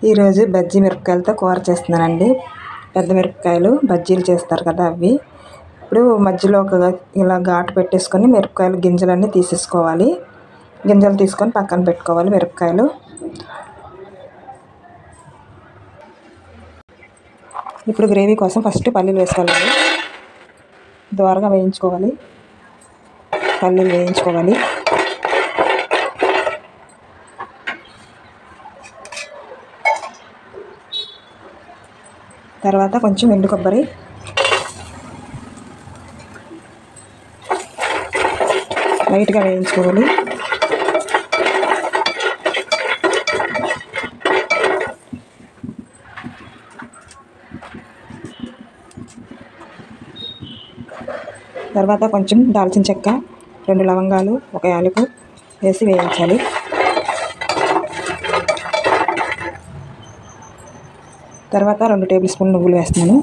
ఈరోజు బజ్జీ మిరపకాయలతో కూర చేస్తున్నానండి. పెద్ద మిరపకాయలు బజ్జీలు చేస్తారు కదా అవి. ఇప్పుడు మధ్యలో ఇలా ఘాటు పెట్టేసుకొని మిరపకాయలు గింజలన్నీ తీసేసుకోవాలి. గింజలు తీసుకొని పక్కన పెట్టుకోవాలి మిరపకాయలు. ఇప్పుడు గ్రేవీ కోసం ఫస్ట్ పల్లీలు వేసుకోవాలి. దోరగా వేయించుకోవాలి. పల్లీలు వేయించుకోవాలి. తర్వాత కొంచెం ఎండు కొబ్బరి, లైట్గా వేయించుకోవాలి. తర్వాత కొంచెం దాల్చిన చెక్క, 2 లవంగాలు, 1 యాలకు వేసి వేయించాలి. తర్వాత 2 టేబుల్ స్పూన్ నువ్వులు వేస్తున్నాను.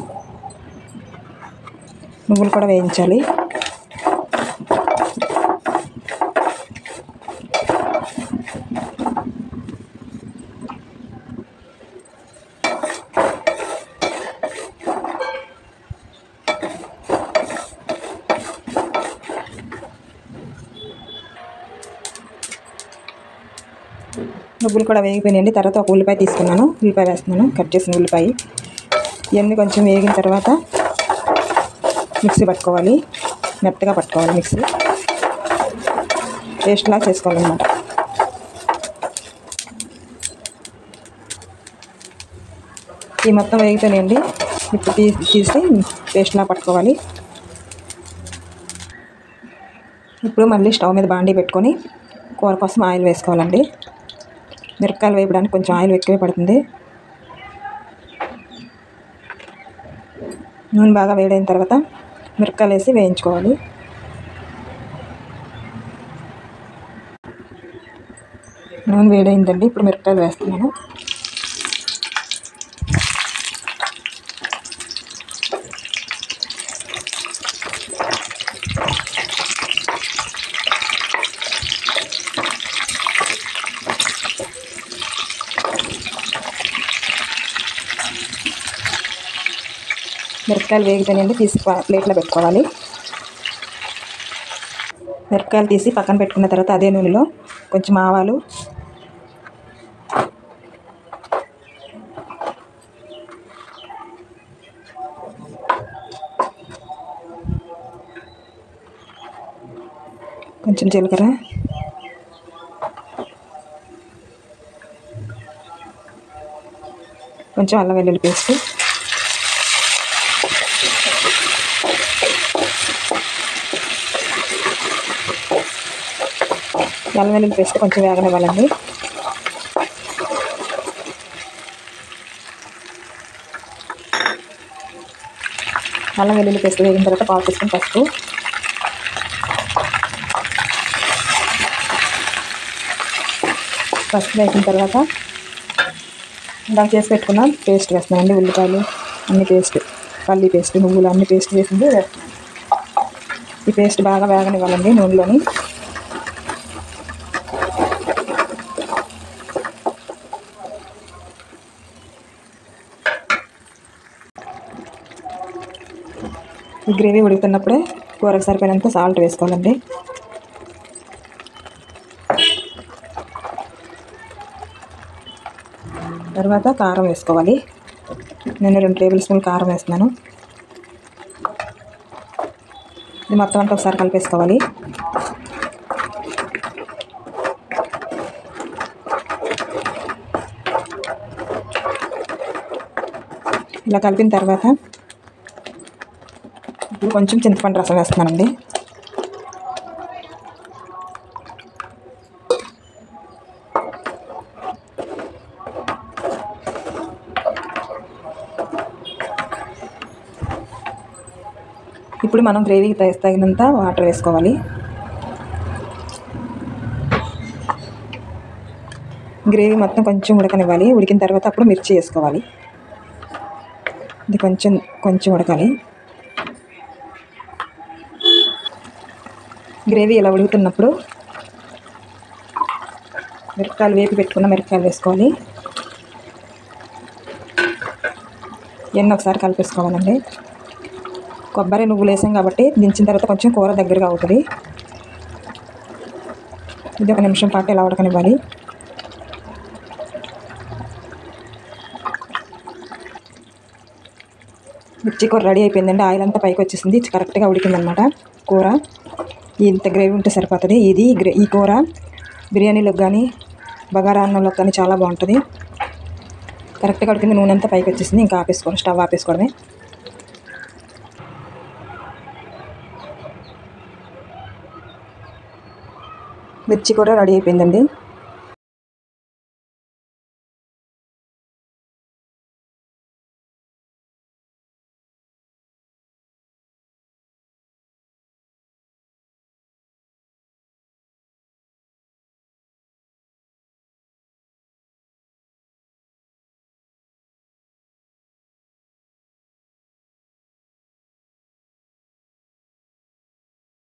నువ్వులు కూడా వేయించాలి. నువ్వులు కూడా వేగిపోయినాయండి. తర్వాత ఒక ఉల్లిపాయ తీసుకున్నాను. ఉల్లిపాయ వేస్తున్నాను, కట్ చేసిన ఉల్లిపాయ. ఇవన్నీ కొంచెం వేగిన తర్వాత మిక్సీ పట్టుకోవాలి. మెత్తగా పట్టుకోవాలి. మిక్సీ పేస్ట్లా చేసుకోవాలన్నమాట. ఈ మొత్తం వేగిపోయినాయండి. ఇప్పుడు తీసి పేస్ట్లా పట్టుకోవాలి. ఇప్పుడు మళ్ళీ స్టవ్ మీద బాండీ పెట్టుకొని కూర కోసం ఆయిల్ వేసుకోవాలండి. మిరపకాయలు వేయడానికి కొంచెం ఆయిల్ ఎక్కువే పడుతుంది. నూనె బాగా వేడైన తర్వాత మిరపకాయలు వేసి వేయించుకోవాలి. నూనె వేడైందండి. ఇప్పుడు మిరపకాయలు వేస్తున్నాను. మిరపకాయలు వేగిపోయినాయండి. తీసి ప్లేట్లో పెట్టుకోవాలి. మిరపకాయలు తీసి పక్కన పెట్టుకున్న తర్వాత అదే నూనెలో కొంచెం ఆవాలు, కొంచెం జీలకర్ర, కొంచెం అల్లం వెల్లుల్లి పేస్ట్, అల్లం వెల్లుల్లి పేస్ట్ కొంచెం వేగనివ్వాలండి. అల్లం వెల్లుల్లి పేస్ట్ వేగిన తర్వాత 1/2 టీ స్పూన్ పసుపు, వేసిన తర్వాత ఇలా చేసి పెట్టుకున్న పేస్ట్ వేస్తున్నానండి. ఉల్లిపాయలు అన్ని పేస్ట్, పల్లి పేస్ట్, నువ్వులు అన్ని పేస్ట్ వేసింది వేస్తున్నాను. ఈ పేస్ట్ బాగా వేగనివ్వాలండి నూనెలోని. ఈ గ్రేవీ ఉడుకుతున్నప్పుడే కూరకు సరిపోయినంత సాల్ట్ వేసుకోవాలండి. తర్వాత కారం వేసుకోవాలి. నేను 2 టేబుల్ స్పూన్లు కారం వేస్తున్నాను. ఇది మొత్తం అంతా ఒకసారి కలిపేసుకోవాలి. ఇలా కలిపిన తర్వాత ఇప్పుడు కొంచెం చింతపండు రసం వేస్తున్నానండి. ఇప్పుడు మనం గ్రేవీకి తగినంత వాటర్ వేసుకోవాలి. గ్రేవీ మొత్తం కొంచెం ఉడకనివ్వాలి. ఉడికిన తర్వాత అప్పుడు మిర్చి వేసుకోవాలి. ఇది కొంచెం ఉడకాలి. గ్రేవీ ఇలా ఉడుకుతున్నప్పుడు మిరపకాయలు వేపి పెట్టుకున్న మిరపకాయలు వేసుకోవాలి. ఇవన్నీ ఒకసారి కలిపేసుకోవాలండి. కొబ్బరి నువ్వులు వేసాం కాబట్టి దించిన తర్వాత కొంచెం కూర దగ్గరగా అవుతుంది. ఇది 1 నిమిషం పాటు ఇలా ఉడకనివ్వాలి. మిర్చి కూర రెడీ అయిపోయిందండి. ఆయిల్ అంతా పైకి వచ్చేసింది. కరెక్ట్గా ఉడికిందనమాట కూర. ఇంత గ్రేవీ ఉంటే సరిపోతుంది. ఈ కూర బిర్యానీలోకి కానీ బగారా అన్నంలోకి కానీ చాలా బాగుంటుంది. కరెక్ట్గా ఉడికింది. నూనె అంతా పైకి వచ్చేసింది. ఇంకా ఆపేసుకోవాలి. స్టవ్ ఆపేసుకోవడమే. మిర్చి కూర రెడీ అయిపోయిందండి.